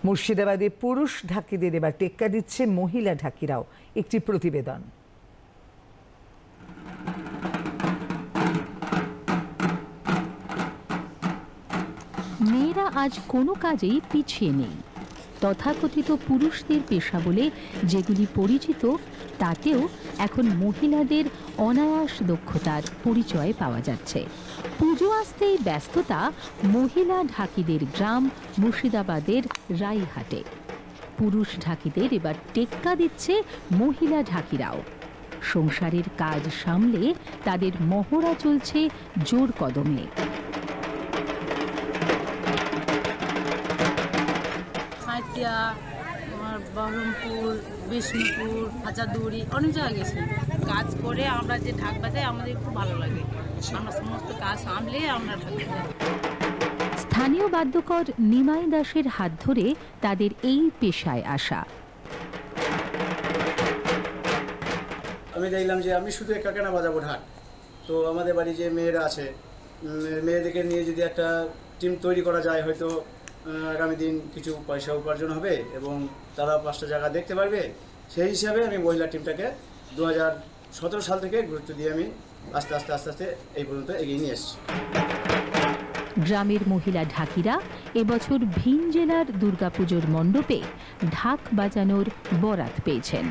মুর্শিদাবাদে পুরুষ ঢাকিদের এবার টেক্কা দিচ্ছে মহিলা ঢাকিরাও। একটি প্রতিবেদন। মেয়েরা আজ কোনো কাজেই পিছিয়ে নেই। তথাকথিত পুরুষদের পেশা বলে যেগুলি পরিচিত, তাতেও এখন মহিলাদের অনায়াস দক্ষতার পরিচয় পাওয়া যাচ্ছে। পুজো আসতেই ব্যস্ততা মহিলা ঢাকিদের গ্রাম মুর্শিদাবাদের রাইহাটে। পুরুষ ঢাকিদের এবার টেক্কা দিচ্ছে মহিলা ঢাকিরাও। সংসারের কাজ সামলে তাদের মহড়া চলছে জোর কদমে। বহরমপুর, বিষ্ণুপুর, হাজারদুয়ারি অনেক জায়গায় গেছি। কাজ করে আমরা যে ঢাক বাজাই আমাদের খুব ভালো লাগে। আমরা সমস্ত কাজ সামলে আমরা ঢাক বাজাই। স্থানীয় বাদ্যকর নিমাই দাসের হাত ধরে তাদের এই পেশায় আসা। আমি দেখলাম যে আমি শুধু একা কেন বাজাবো ঢাক, তো আমাদের বাড়ি যে মেয়েরা আছে, মেয়েদেরকে নিয়ে যদি একটা টিম তৈরি করা যায়, হয়তো আগামী দিন কিছু পয়সা উপার্জন হবে এবং তারা 5টা জায়গা দেখতে পারবে। সেই হিসাবে আমি মহিলা টিমটাকে 2017 সাল থেকে গুরুত্ব দিয়ে আমি আস্তে আস্তে এই পর্যন্ত এগিয়ে নিয়ে এসেছি। গ্রামের মহিলা ঢাকিরা এবছর ভিন জেলার দুর্গাপুজোর মণ্ডপে ঢাক বাজানোর বরাত পেয়েছেন।